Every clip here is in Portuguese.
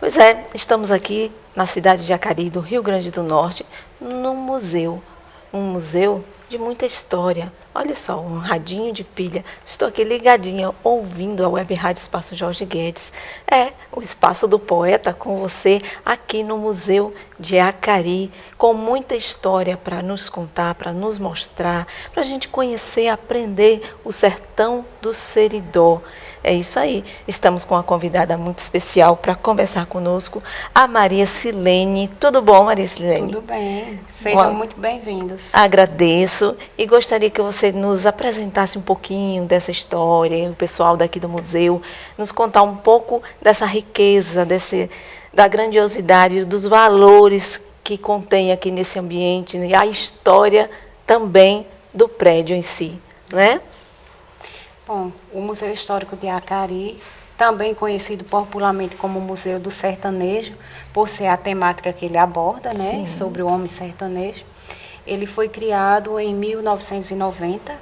Pois é, estamos aqui na cidade de Acari, do Rio Grande do Norte, num museu. Um museu de muita história. Olha só, um radinho de pilha. Estou aqui ligadinha, ouvindo a Web Rádio Espaço Jorge Guedes. É, o Espaço do Poeta com você aqui no Museu de Acari, com muita história para nos contar, para nos mostrar, para a gente conhecer, aprender o sertão do Seridó. É isso aí. Estamos com uma convidada muito especial para conversar conosco, a Maria Silene. Tudo bom, Maria Silene? Tudo bem. Sejam muito bem-vindos. Agradeço e gostaria que você nos apresentasse um pouquinho dessa história, o pessoal daqui do museu, nos contar um pouco dessa riqueza, da grandiosidade, dos valores que contém aqui nesse ambiente e a história também do prédio em si, né? Bom, o Museu Histórico de Acari, também conhecido popularmente como Museu do Sertanejo, por ser a temática que ele aborda, né, Sim. sobre o homem sertanejo. Ele foi criado em 1990,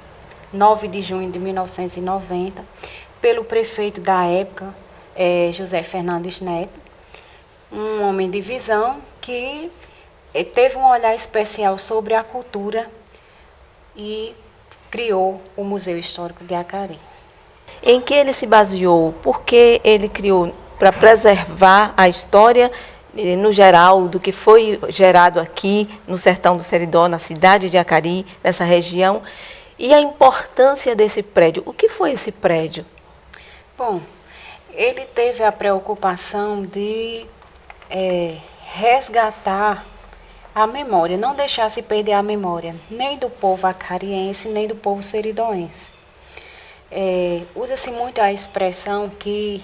9 de junho de 1990, pelo prefeito da época, José Fernandes Neto, um homem de visão que teve um olhar especial sobre a cultura e criou o Museu Histórico de Acari. Em que ele se baseou? Porque ele criou para preservar a história, no geral, do que foi gerado aqui no sertão do Seridó, na cidade de Acari, nessa região, e a importância desse prédio. O que foi esse prédio? Bom, ele teve a preocupação de resgatar a memória, não deixar se perder a memória, nem do povo acariense, nem do povo seridoense. Usa-se muito a expressão que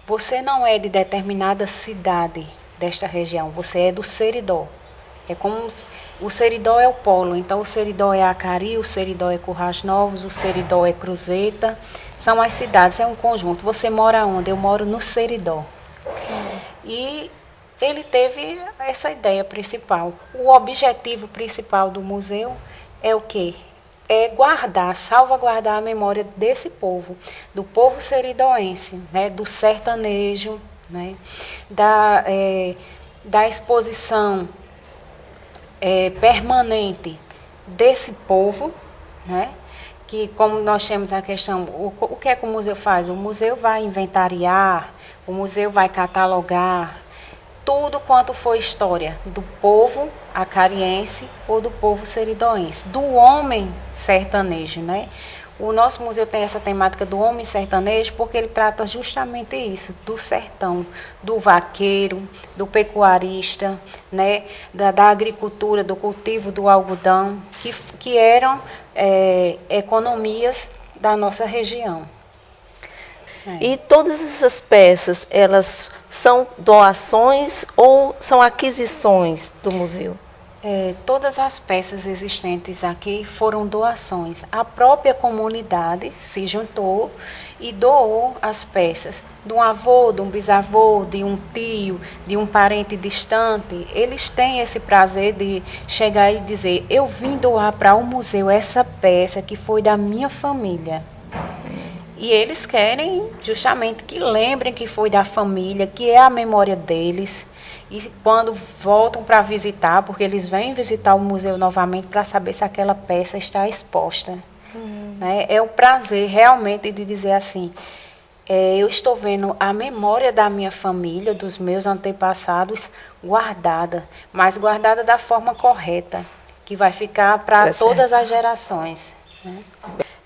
você não é de determinada cidade desta região, você é do Seridó. É como o Seridó é o polo, então o Seridó é Acari, o Seridó é Currais Novos, o Seridó é Cruzeta, são as cidades, é um conjunto. Você mora onde? Eu moro no Seridó. E ele teve essa ideia principal. O objetivo principal do museu é o quê? É guardar, salvaguardar a memória desse povo, do povo seridoense, né, do sertanejo, né, da exposição permanente desse povo, né, que como nós temos a questão, o que é que o museu faz? O museu vai inventariar, o museu vai catalogar tudo quanto for história do povo acariense ou do povo seridoense, do homem sertanejo, né? O nosso museu tem essa temática do homem sertanejo porque ele trata justamente isso, do sertão, do vaqueiro, do pecuarista, né? Da agricultura, do cultivo do algodão, que eram economias da nossa região. E todas essas peças, elas são doações ou são aquisições do museu? Todas as peças existentes aqui foram doações. A própria comunidade se juntou e doou as peças. De um avô, de um bisavô, de um tio, de um parente distante. Eles têm esse prazer de chegar e dizer: eu vim doar para o museu essa peça que foi da minha família. E eles querem justamente que lembrem que foi da família, que é a memória deles. E quando voltam para visitar, porque eles vêm visitar o museu novamente para saber se aquela peça está exposta. Né? É o prazer realmente de dizer assim, eu estou vendo a memória da minha família, dos meus antepassados, guardada, mas guardada da forma correta, que vai ficar para todas as gerações. Né?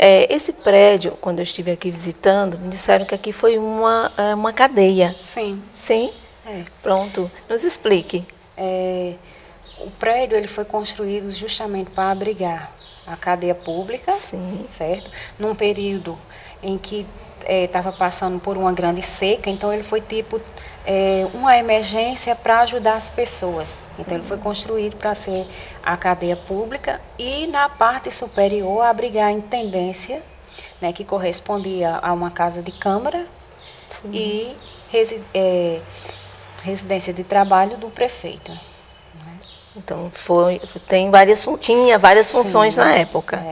Esse prédio, quando eu estive aqui visitando, me disseram que aqui foi uma cadeia. Sim. Sim? Pronto. Nos explique. O prédio ele foi construído justamente para abrigar a cadeia pública, Sim. certo? Num período em que estava passando por uma grande seca, então ele foi tipo uma emergência para ajudar as pessoas. Então ele foi construído para ser a cadeia pública e na parte superior abrigar a intendência, né, que correspondia a uma casa de câmara. Sim. E residência de trabalho do prefeito. Então tinha várias Sim, funções na época.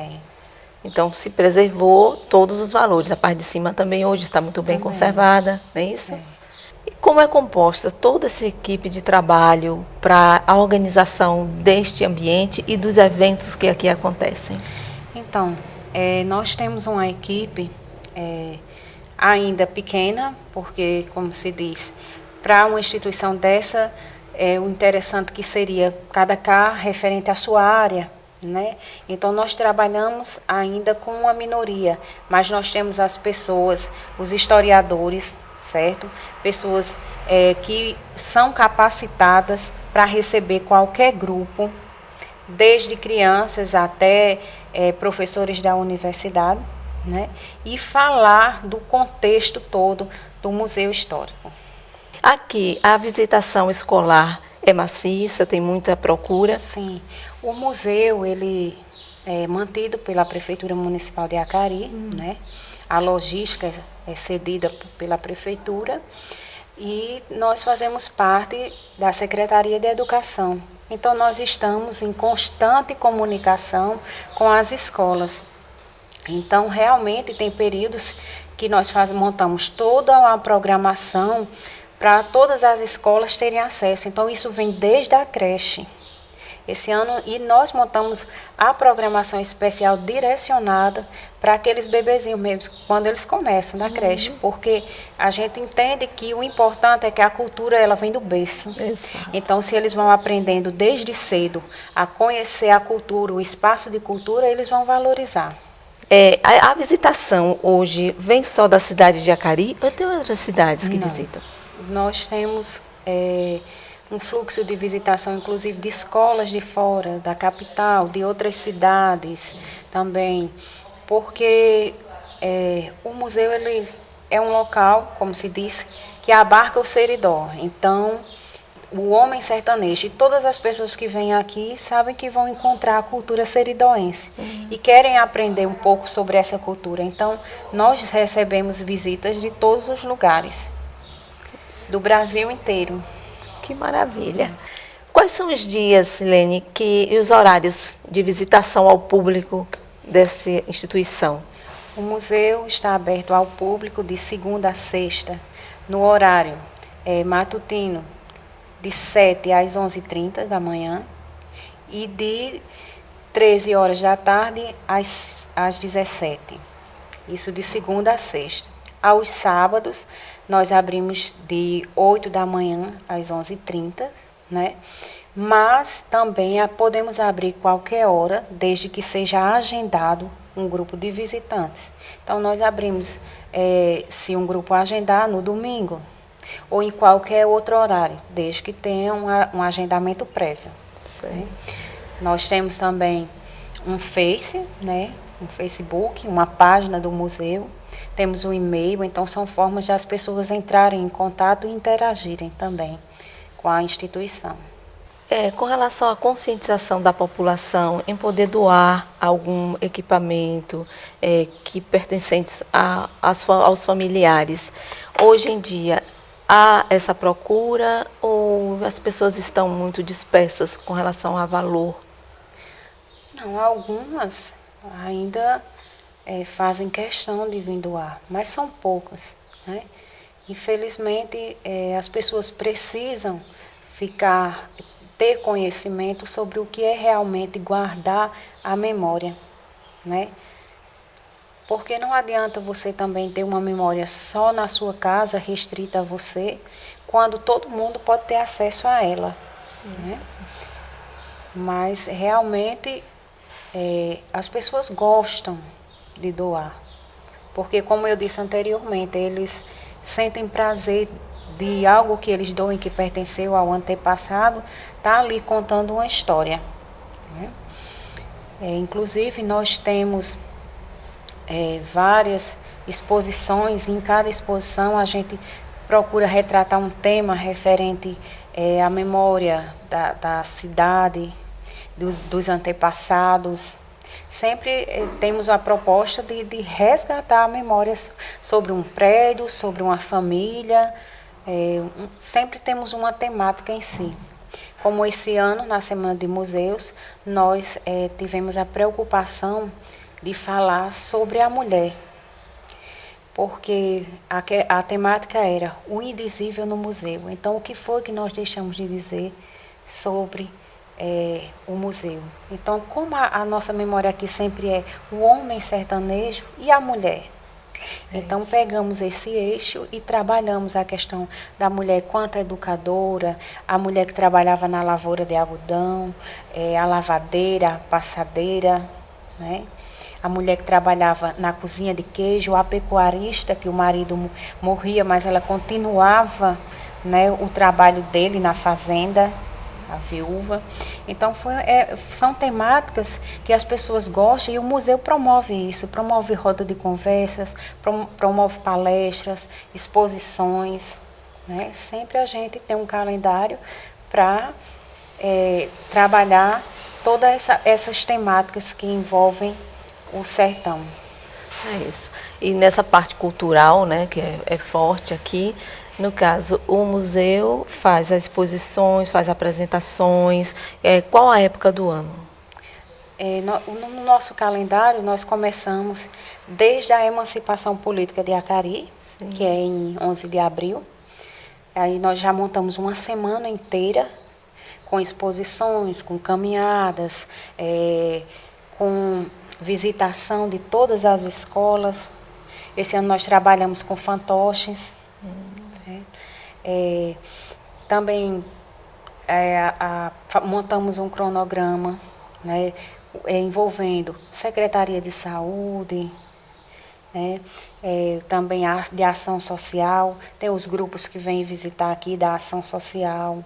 Então se preservou todos os valores. A parte de cima também hoje está muito bem conservada, não é isso? Como é composta toda essa equipe de trabalho para a organização deste ambiente e dos eventos que aqui acontecem? Então, nós temos uma equipe ainda pequena, porque, como se diz, para uma instituição dessa, o interessante que seria cada CAR referente à sua área, né? Então, nós trabalhamos ainda com uma minoria, mas nós temos as pessoas, os historiadores, certo? Pessoas que são capacitadas para receber qualquer grupo, desde crianças até professores da universidade, né? E falar do contexto todo do Museu Histórico. Aqui, a visitação escolar é maciça, tem muita procura? Sim, o museu, ele é mantido pela Prefeitura Municipal de Acari, né? A logística é cedida pela Prefeitura e nós fazemos parte da Secretaria de Educação. Então, nós estamos em constante comunicação com as escolas. Então, realmente, tem períodos que nós montamos toda uma programação para todas as escolas terem acesso. Então, isso vem desde a creche. Esse ano, e nós montamos a programação especial direcionada para aqueles bebezinhos mesmo, quando eles começam na creche, porque a gente entende que o importante é que a cultura ela vem do berço. Exato. Então, se eles vão aprendendo desde cedo a conhecer a cultura, o espaço de cultura, eles vão valorizar. A visitação hoje vem só da cidade de Acari ou tem outras cidades que visitam? Nós temos um fluxo de visitação, inclusive de escolas de fora, da capital, de outras cidades também, porque o museu ele é um local, como se diz, que abarca o seridó. Então, o homem sertanejo e todas as pessoas que vêm aqui sabem que vão encontrar a cultura seridoense e querem aprender um pouco sobre essa cultura. Então, nós recebemos visitas de todos os lugares, do Brasil inteiro. Que maravilha! Quais são os dias, Lene, e os horários de visitação ao público dessa instituição? O museu está aberto ao público de segunda a sexta, no horário matutino, de 7 às 11h30 da manhã e de 13 horas da tarde às 17h. Isso de segunda a sexta. Aos sábados, nós abrimos de 8 da manhã às 11h30, né? Mas também podemos abrir qualquer hora, desde que seja agendado um grupo de visitantes. Então, nós abrimos, se um grupo agendar, no domingo, ou em qualquer outro horário, desde que tenha um agendamento prévio. Né? Nós temos também um Face, né? Um Facebook, uma página do museu, temos um e-mail, então são formas de as pessoas entrarem em contato e interagirem também com a instituição. Com relação à conscientização da população em poder doar algum equipamento que pertencentes aos familiares, hoje em dia há essa procura ou as pessoas estão muito dispersas com relação a valor? Não, algumas ainda fazem questão de vir doar, mas são poucas, né? Infelizmente, as pessoas precisam ter conhecimento sobre o que é realmente guardar a memória, né? Porque não adianta você também ter uma memória só na sua casa, restrita a você, quando todo mundo pode ter acesso a ela, né? Mas realmente as pessoas gostam de doar, porque, como eu disse anteriormente, eles sentem prazer de algo que eles doem, que pertenceu ao antepassado, tá ali contando uma história, né? Inclusive, nós temos várias exposições, e em cada exposição a gente procura retratar um tema referente à memória da cidade, dos antepassados. Sempre temos a proposta de resgatar memórias sobre um prédio, sobre uma família. Sempre temos uma temática em si. Como esse ano, na Semana de Museus, nós tivemos a preocupação de falar sobre a mulher. porque a temática era o indizível no museu. Então, o que foi que nós deixamos de dizer sobre o museu? Então, como a nossa memória aqui sempre é o homem sertanejo e a mulher. Então, pegamos esse eixo e trabalhamos a questão da mulher quanto educadora, a mulher que trabalhava na lavoura de algodão, a lavadeira, a passadeira, né? A mulher que trabalhava na cozinha de queijo, a pecuarista, que o marido morria, mas ela continuava, né, o trabalho dele na fazenda, a viúva. Então, são temáticas que as pessoas gostam e o museu promove isso, promove roda de conversas, promove palestras, exposições, né? Sempre a gente tem um calendário para trabalhar todas essas temáticas que envolvem o sertão. É isso. E nessa parte cultural, né, que é forte aqui, no caso, o museu faz as exposições, faz apresentações. Qual a época do ano? No nosso calendário, nós começamos desde a emancipação política de Acari, sim, que é em 11 de abril. Aí nós já montamos uma semana inteira com exposições, com caminhadas, com visitação de todas as escolas. Esse ano nós trabalhamos com fantoches. Também montamos um cronograma, né, envolvendo Secretaria de Saúde, né, também de ação social. Tem os grupos que vêm visitar aqui da ação social.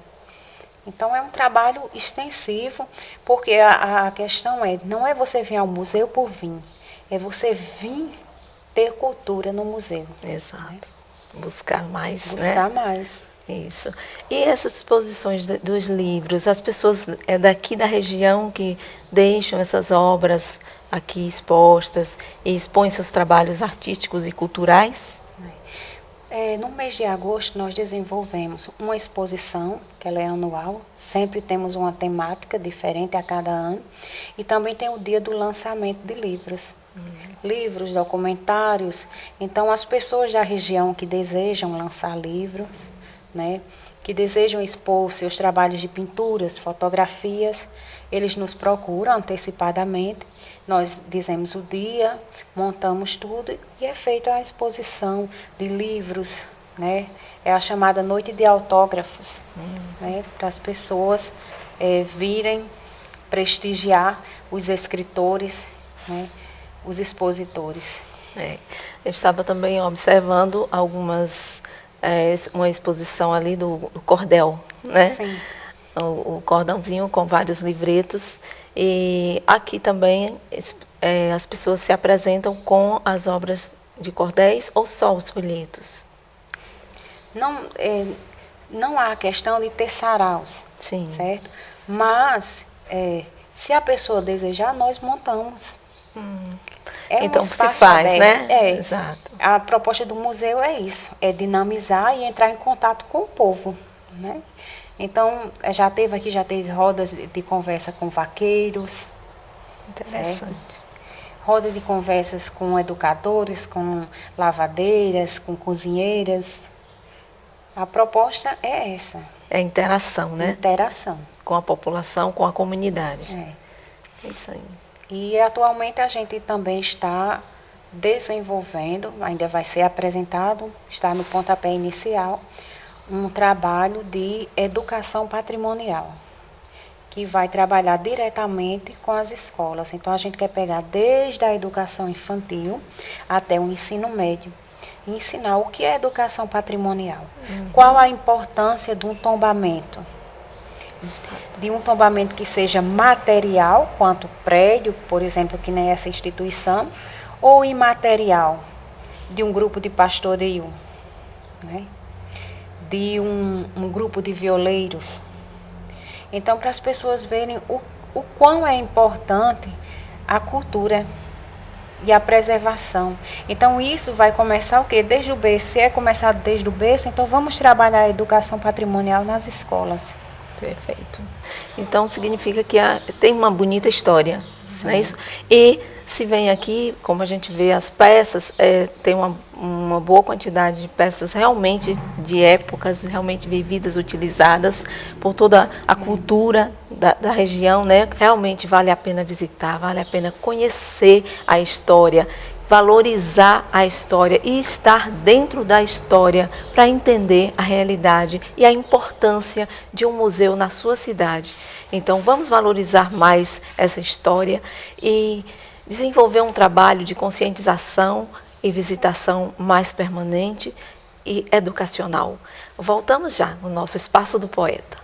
Então, é um trabalho extensivo, porque a questão não é você vir ao museu por vir, é você vir ter cultura no museu. Exato. Né? Buscar mais, Buscar mais. Isso. E essas exposições dos livros, as pessoas daqui da região que deixam essas obras aqui expostas e expõem seus trabalhos artísticos e culturais? No mês de agosto, nós desenvolvemos uma exposição, que ela é anual, sempre temos uma temática diferente a cada ano, e também tem o dia do lançamento de livros. Livros, documentários. Então, as pessoas da região que desejam lançar livros, né, que desejam expor seus trabalhos de pinturas, fotografias, eles nos procuram antecipadamente. Nós dizemos o dia, montamos tudo e é feita a exposição de livros, né? É a chamada noite de autógrafos, né? Para as pessoas virem prestigiar os escritores, né? Os expositores. Eu estava também observando uma exposição ali do cordel, né? Sim. O cordãozinho com vários livretos. E aqui também as pessoas se apresentam com as obras de cordéis ou só os folhetos? Não há questão de ter saraus, sim, certo? Mas, se a pessoa desejar, nós montamos. Então, se faz, aberto, né? Exato. A proposta do museu é isso, é dinamizar e entrar em contato com o povo, né? Então, já teve rodas de conversa com vaqueiros. Interessante. Certo? Roda de conversas com educadores, com lavadeiras, com cozinheiras. A proposta é essa. É interação, né? Interação. Com a população, com a comunidade. É isso aí. E atualmente a gente também está desenvolvendo, ainda vai ser apresentado, está no pontapé inicial, um trabalho de educação patrimonial, que vai trabalhar diretamente com as escolas. Então, a gente quer pegar desde a educação infantil até o ensino médio e ensinar o que é educação patrimonial. Qual a importância de um tombamento? De um tombamento que seja material, quanto prédio, por exemplo, que nem essa instituição, ou imaterial, de um grupo de pastoreio, né? De um grupo de violeiros. Então, para as pessoas verem o quão é importante a cultura e a preservação. Então, isso vai começar o quê? Desde o berço. Se é começado desde o berço, então vamos trabalhar a educação patrimonial nas escolas. Perfeito. Então, significa que tem uma bonita história, sim, não é isso? E se vem aqui, como a gente vê as peças, tem uma boa quantidade de peças realmente de épocas, realmente vividas, utilizadas por toda a cultura da região, né? Realmente vale a pena visitar, vale a pena conhecer a história, valorizar a história e estar dentro da história para entender a realidade e a importância de um museu na sua cidade. Então, vamos valorizar mais essa história e desenvolver um trabalho de conscientização e visitação mais permanente e educacional. Voltamos já no nosso Espaço do Poeta.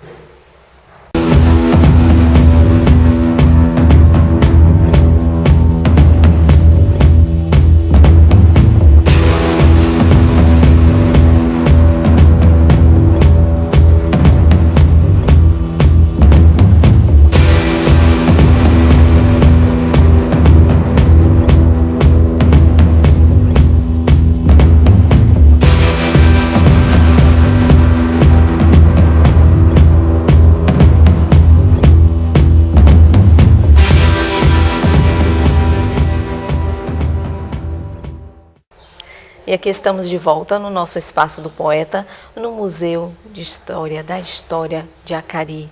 E aqui estamos de volta no nosso Espaço do Poeta, no Museu de História da História de Acari.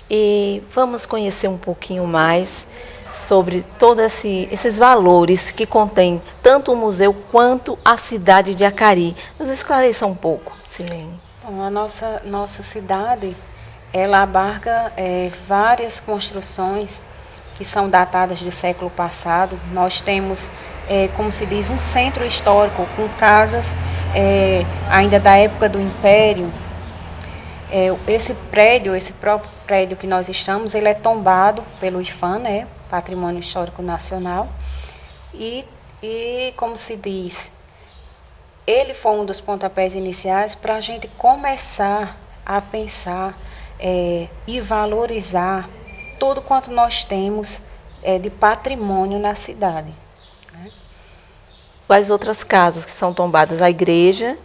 E vamos conhecer um pouquinho mais sobre todos esses valores que contém tanto o museu quanto a cidade de Acari. Nos esclareça um pouco, Silene. Bom, a nossa cidade, ela abarca várias construções que são datadas do século passado. Nós temos, como se diz, um centro histórico com casas ainda da época do Império. Esse próprio prédio que nós estamos, ele é tombado pelo IPHAN, né, Patrimônio Histórico Nacional, e como se diz, ele foi um dos pontapés iniciais para a gente começar a pensar e valorizar tudo quanto nós temos de patrimônio na cidade. Né? Quais outras casas que são tombadas? A igreja?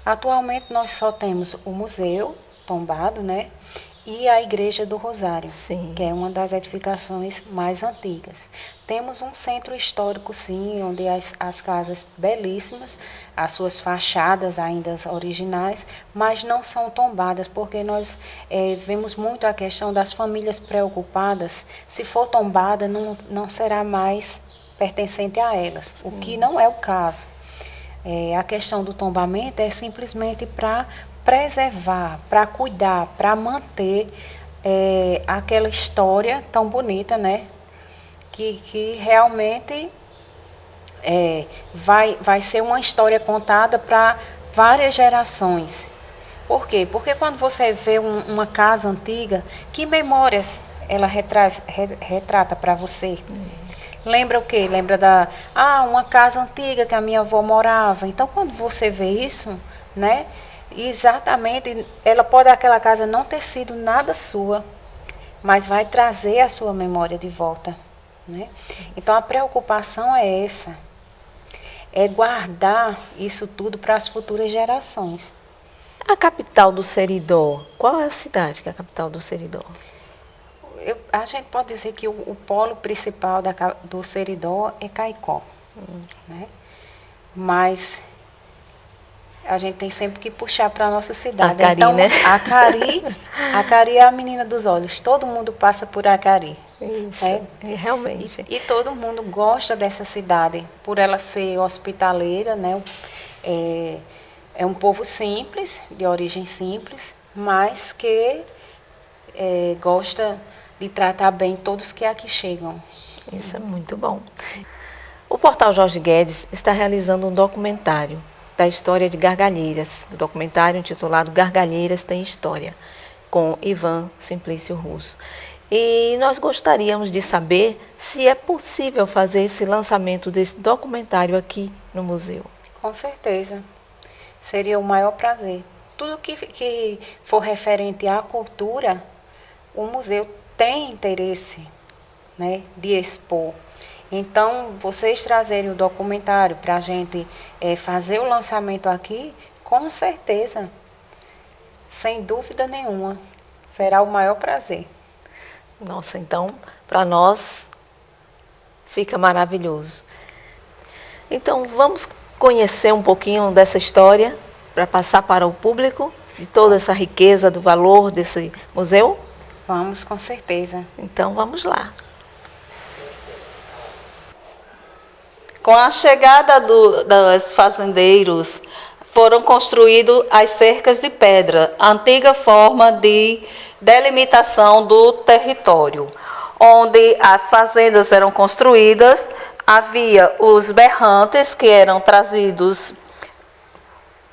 Atualmente nós só temos o museu tombado, né? E a Igreja do Rosário, Sim. Que é uma das edificações mais antigas. Temos um centro histórico, sim, onde as casas belíssimas, as suas fachadas ainda originais, mas não são tombadas, porque nós vemos muito a questão das famílias preocupadas. Se for tombada, não será mais pertencente a elas, o que não é o caso. A questão do tombamento é simplesmente para preservar, para cuidar, para manter aquela história tão bonita, né? Que realmente vai ser uma história contada para várias gerações. Por quê? Porque quando você vê uma casa antiga, que memórias ela retrata para você? Lembra o quê? Lembra uma casa antiga que a minha avó morava. Então, quando você vê isso, né? Exatamente, aquela casa não ter sido nada sua, mas vai trazer a sua memória de volta, né? Então a preocupação é essa, é guardar isso tudo para as futuras gerações. A capital do Seridó, qual é a cidade que é a capital do Seridó? A gente pode dizer que o polo principal do Seridó é Caicó, né? Mas a gente tem sempre que puxar para a nossa cidade. Acari, então, né? Acari é a menina dos olhos. Todo mundo passa por Acari. Isso, realmente. E todo mundo gosta dessa cidade, por ela ser hospitaleira, né? É um povo simples, de origem simples, mas que gosta de tratar bem todos que aqui chegam. Isso é muito bom. O Portal Jorge Guedes está realizando um documentário da história de Gargalheiras, o documentário intitulado Gargalheiras Tem História, com Ivan Simplício Russo. E nós gostaríamos de saber se é possível fazer esse lançamento desse documentário aqui no museu. Com certeza, seria o maior prazer. Tudo que for referente à cultura, o museu tem interesse, né, de expor. Então, vocês trazerem o documentário para a gente fazer o lançamento aqui, com certeza, sem dúvida nenhuma, será o maior prazer. Nossa, então, para nós Fica maravilhoso. Então, vamos conhecer um pouquinho dessa história para passar para o público de toda essa riqueza do valor desse museu? Vamos, com certeza. Então, vamos lá. Com a chegada dos fazendeiros, foram construídas as cercas de pedra, antiga forma de delimitação do território. Onde as fazendas eram construídas, havia os berrantes que eram trazidos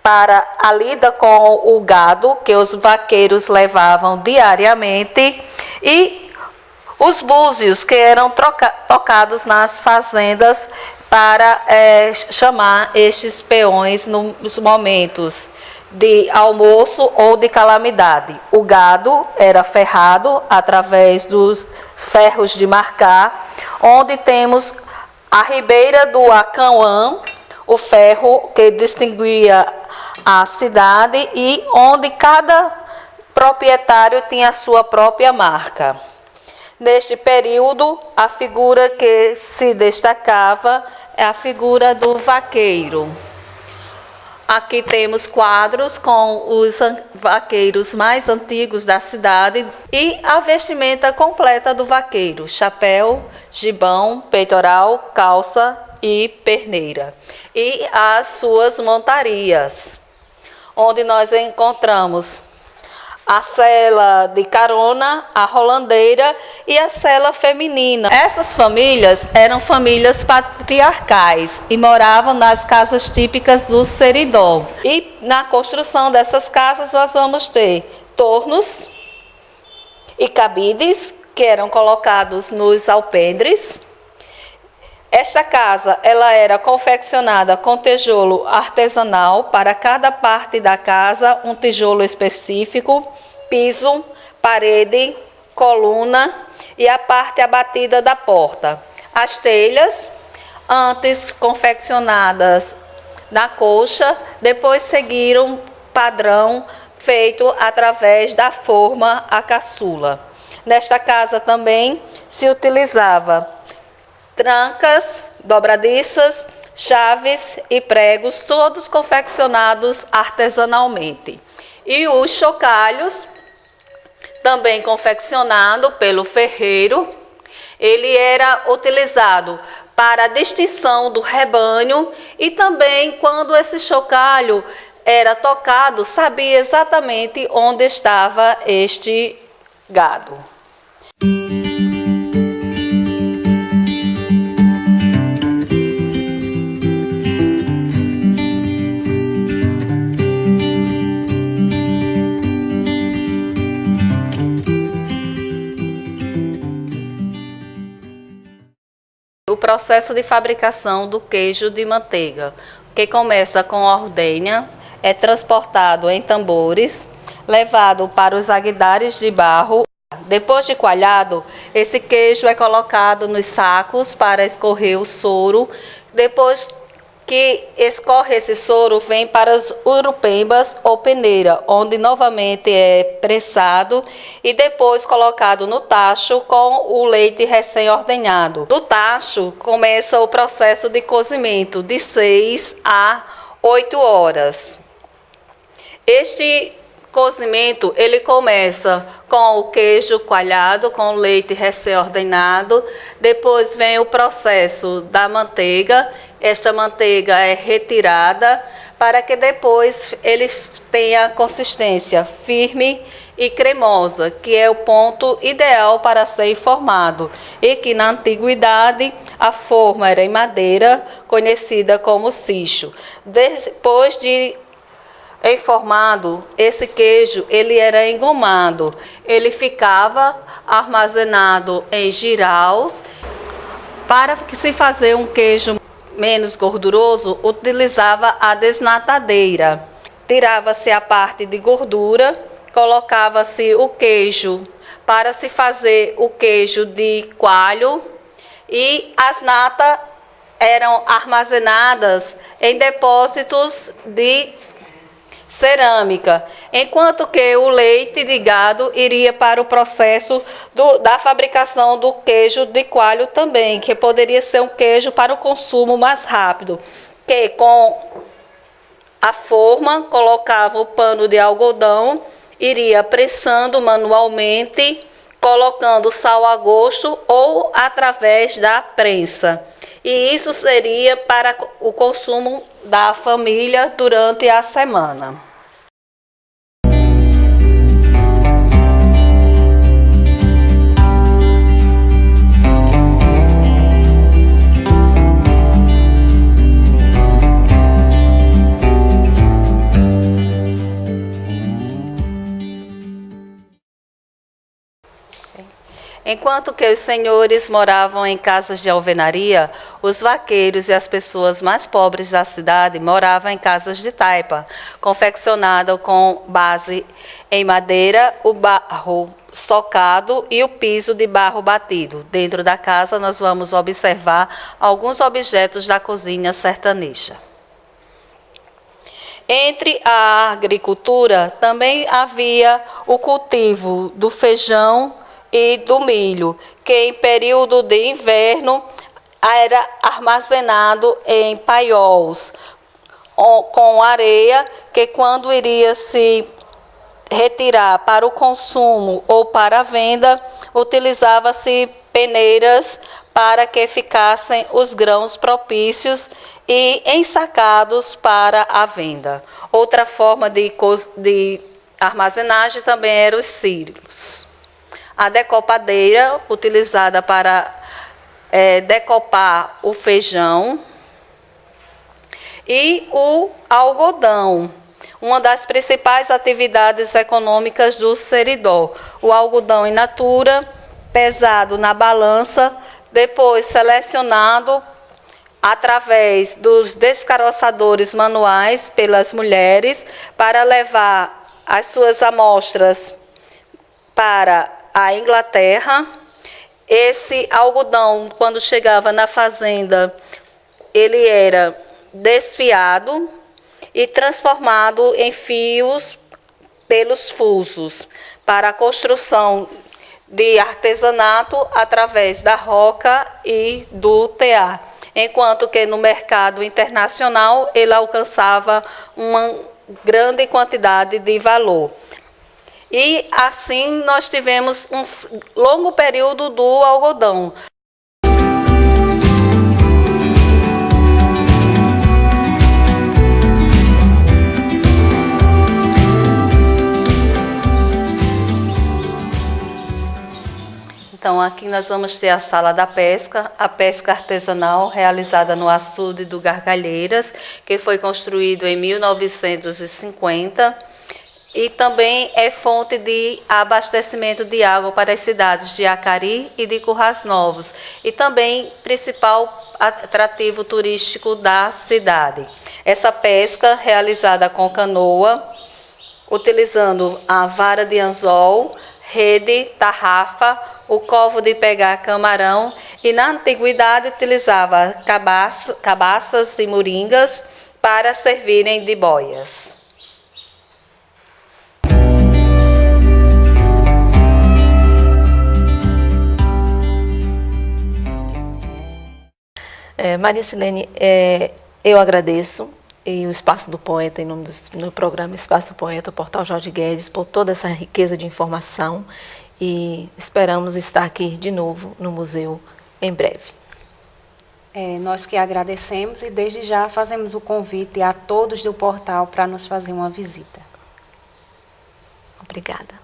para a lida com o gado, que os vaqueiros levavam diariamente, e os búzios, que eram tocados nas fazendas para chamar estes peões nos momentos de almoço ou de calamidade. O gado era ferrado através dos ferros de marcar, onde temos a ribeira do Acauã, o ferro que distinguia a cidade e onde cada proprietário tinha a sua própria marca. Neste período, a figura que se destacava é a figura do vaqueiro. Aqui temos quadros com os vaqueiros mais antigos da cidade e a vestimenta completa do vaqueiro: chapéu, gibão, peitoral, calça e perneira. E as suas montarias, onde nós encontramos a sela de carona, a rolandeira e a sela feminina. Essas famílias eram famílias patriarcais e moravam nas casas típicas do seridó. E na construção dessas casas nós vamos ter tornos e cabides, que eram colocados nos alpendres. Esta casa, ela era confeccionada com tijolo artesanal, para cada parte da casa um tijolo específico, piso, parede, coluna e a parte abatida da porta. As telhas, antes confeccionadas na coxa, depois seguiram padrão feito através da forma a caçula. Nesta casa também se utilizava trancas, dobradiças, chaves e pregos, todos confeccionados artesanalmente. E os chocalhos, também confeccionado pelo ferreiro, ele era utilizado para a distinção do rebanho e também quando esse chocalho era tocado, sabia exatamente onde estava este gado. O processo de fabricação do queijo de manteiga, que começa com a ordenha, é transportado em tambores, levado para os aguidares de barro. Depois de coalhado, esse queijo é colocado nos sacos para escorrer o soro. Depois que escorre esse soro, vem para as urupembas ou peneira, onde novamente é prensado e depois colocado no tacho com o leite recém-ordenhado. Do tacho começa o processo de cozimento de 6 a 8 horas. Este cozimento, ele começa com o queijo coalhado, com o leite recém-ordenado. Depois vem o processo da manteiga. Esta manteiga é retirada para que depois ele tenha consistência firme e cremosa, que é o ponto ideal para ser formado. E que na antiguidade a forma era em madeira, conhecida como cicho. Depois de formado, esse queijo ele era engomado, ele ficava armazenado em jiraus. Para que se fazer um queijo menos gorduroso, utilizava a desnatadeira. Tirava-se a parte de gordura, colocava-se o queijo para se fazer o queijo de coalho e as natas eram armazenadas em depósitos de cerâmica, enquanto que o leite de gado iria para o processo da fabricação do queijo de coalho também, que poderia ser um queijo para o consumo mais rápido, que com a forma colocava o pano de algodão, iria pressando manualmente, colocando sal a gosto ou através da prensa. E isso seria para o consumo da família durante a semana. Enquanto que os senhores moravam em casas de alvenaria, os vaqueiros e as pessoas mais pobres da cidade moravam em casas de taipa, confeccionadas com base em madeira, o barro socado e o piso de barro batido. Dentro da casa nós vamos observar alguns objetos da cozinha sertaneja. Entre a agricultura também havia o cultivo do feijão e do milho, que em período de inverno era armazenado em paiols com areia, que quando iria se retirar para o consumo ou para a venda, utilizava-se peneiras para que ficassem os grãos propícios e ensacados para a venda. Outra forma de armazenagem também eram os cílios. A decopadeira, utilizada para decopar o feijão, e o algodão, uma das principais atividades econômicas do seridó. O algodão in natura, pesado na balança, depois selecionado através dos descaroçadores manuais pelas mulheres para levar as suas amostras para a Inglaterra. Esse algodão, quando chegava na fazenda, ele era desfiado e transformado em fios pelos fusos para a construção de artesanato através da roca e do tear, enquanto que no mercado internacional ele alcançava uma grande quantidade de valor. E assim nós tivemos um longo período do algodão. Então, aqui nós vamos ter a sala da pesca, a pesca artesanal realizada no açude do Gargalheiras, que foi construído em 1950. E também é fonte de abastecimento de água para as cidades de Acari e de Currais Novos, e também principal atrativo turístico da cidade. Essa pesca realizada com canoa, utilizando a vara de anzol, rede, tarrafa, o covo de pegar camarão, e na antiguidade utilizava cabaças e moringas para servirem de boias. Maria Silene, eu agradeço e o Espaço do Poeta, em nome do programa Espaço do Poeta, o Portal Jorge Guedes, por toda essa riqueza de informação, e esperamos estar aqui de novo no museu em breve. Nós que agradecemos e desde já fazemos o convite a todos do portal para nos fazer uma visita. Obrigada.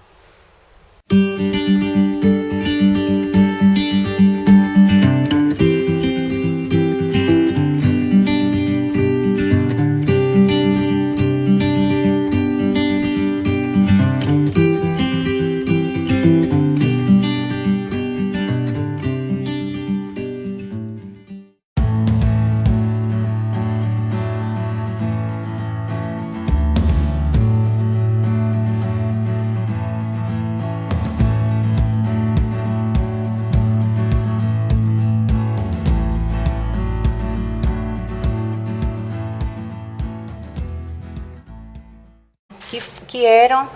que eram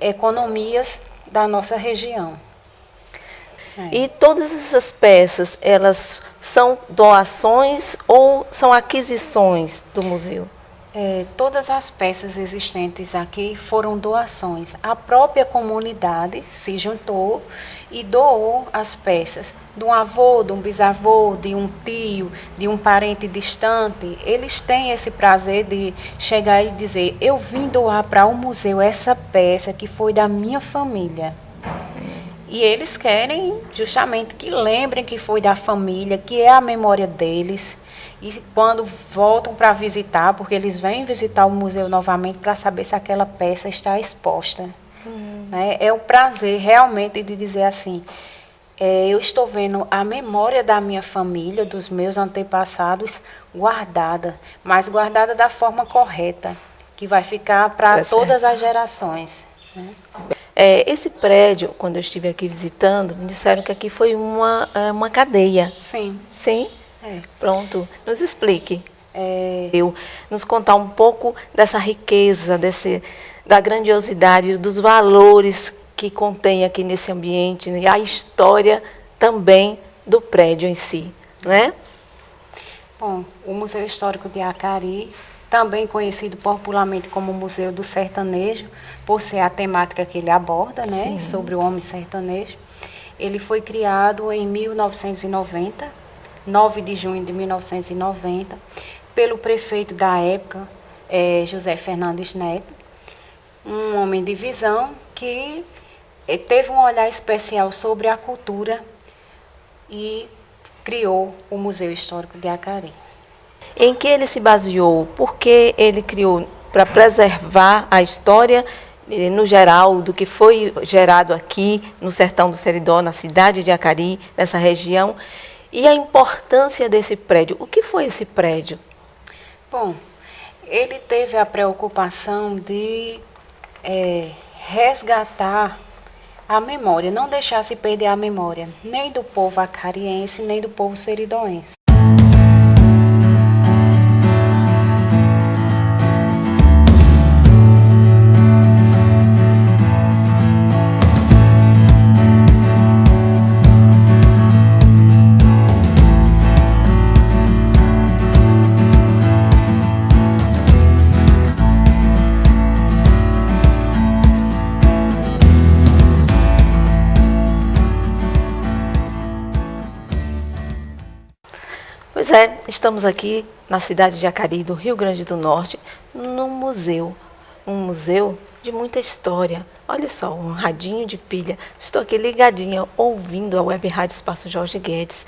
economias da nossa região. E todas essas peças, elas são doações ou são aquisições do museu? Todas as peças existentes aqui foram doações. A própria comunidade se juntou e doou as peças de um avô, de um bisavô, de um tio, de um parente distante. Eles têm esse prazer de chegar e dizer: eu vim doar para o museu essa peça que foi da minha família. E eles querem justamente que lembrem que foi da família, que é a memória deles. E quando voltam para visitar, porque eles vêm visitar o museu novamente para saber se aquela peça está exposta. Né? É o prazer realmente de dizer assim, eu estou vendo a memória da minha família, dos meus antepassados, guardada, mas guardada da forma correta, que vai ficar para todas as gerações. Né? Esse prédio, quando eu estive aqui visitando, me disseram que aqui foi uma cadeia. Sim. Sim? Pronto, nos explique. Nos contar um pouco dessa riqueza, da grandiosidade, dos valores que contém aqui nesse ambiente e a história também do prédio em si, né? Bom, o Museu Histórico de Acari, também conhecido popularmente como Museu do Sertanejo, por ser a temática que ele aborda, né, sobre o homem sertanejo. Ele foi criado em 1990, 9 de junho de 1990, pelo prefeito da época, José Fernandes Neto, um homem de visão que teve um olhar especial sobre a cultura e criou o Museu Histórico de Acari. Em que ele se baseou? Porque ele criou para preservar a história, no geral, do que foi gerado aqui no sertão do Seridó, na cidade de Acari, nessa região. E a importância desse prédio. O que foi esse prédio? Bom, ele teve a preocupação de resgatar a memória, não deixar se perder a memória, nem do povo acariense, nem do povo seridoense. Pois estamos aqui na cidade de Acari, do Rio Grande do Norte, num museu. Um museu de muita história. Olha só, um radinho de pilha. Estou aqui ligadinha, ouvindo a Web Rádio Espaço Jorge Guedes.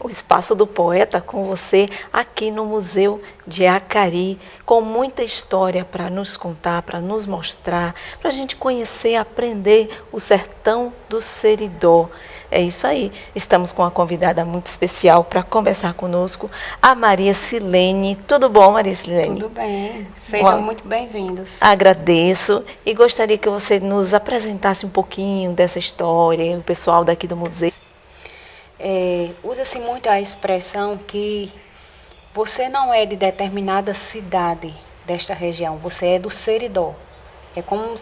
O espaço do poeta com você aqui no Museu de Acari, com muita história para nos contar, para nos mostrar, para a gente conhecer, aprender o sertão do Seridó. É isso aí. Estamos com uma convidada muito especial para conversar conosco, a Maria Silene. Tudo bom, Maria Silene? Tudo bem. Sejam muito bem-vindos. Agradeço e gostaria que você nos apresentasse um pouquinho dessa história, o pessoal daqui do museu. Usa-se muito a expressão que você não é de determinada cidade desta região, você é do Seridó. É como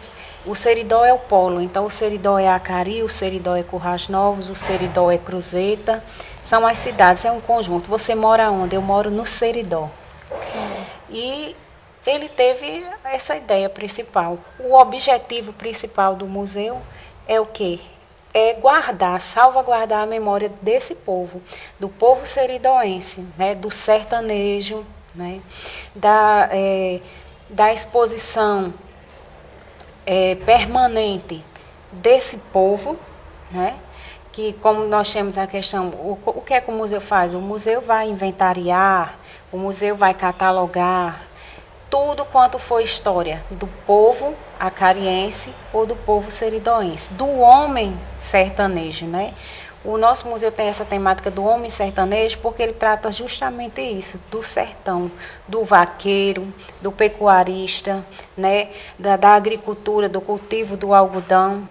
o Seridó é o polo, então o Seridó é Acari, o Seridó é Currais Novos, o Seridó é Cruzeta, são as cidades, é um conjunto. Você mora onde? Eu moro no Seridó. E ele teve essa ideia principal. O objetivo principal do museu é o quê? É guardar, salvaguardar a memória desse povo, do povo seridoense, né, do sertanejo, né, da exposição permanente desse povo, né, que como nós temos a questão, o que é que o museu faz? O museu vai inventariar, o museu vai catalogar tudo quanto foi história do povo acariense ou do povo seridoense, do homem sertanejo, né? O nosso museu tem essa temática do homem sertanejo porque ele trata justamente isso, do sertão, do vaqueiro, do pecuarista, né? da agricultura, do cultivo do algodão.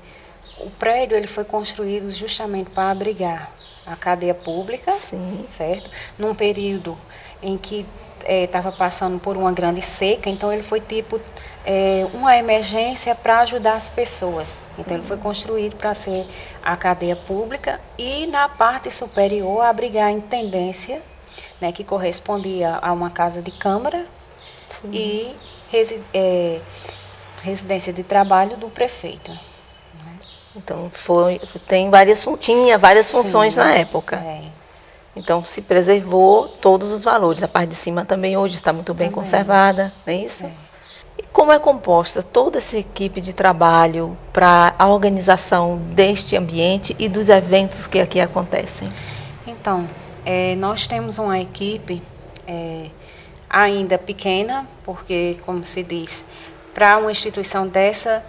O prédio ele foi construído justamente para abrigar a cadeia pública, certo? Num período em que estava passando por uma grande seca, então ele foi tipo uma emergência para ajudar as pessoas. Então ele foi construído para ser a cadeia pública e na parte superior abrigar a intendência, né, que correspondia a uma casa de câmara e residência de trabalho do prefeito. Então tinha várias funções na época. Então se preservou todos os valores. A parte de cima também hoje está muito bem conservada, não é isso? E como é composta toda essa equipe de trabalho para a organização deste ambiente e dos eventos que aqui acontecem? Então, nós temos uma equipe ainda pequena, porque, como se diz, para uma instituição dessa,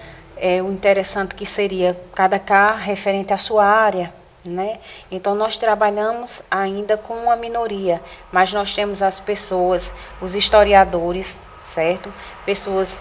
o interessante que seria cada CAR referente à sua área, né? Então, nós trabalhamos ainda com uma minoria, mas nós temos as pessoas, os historiadores, certo? Pessoas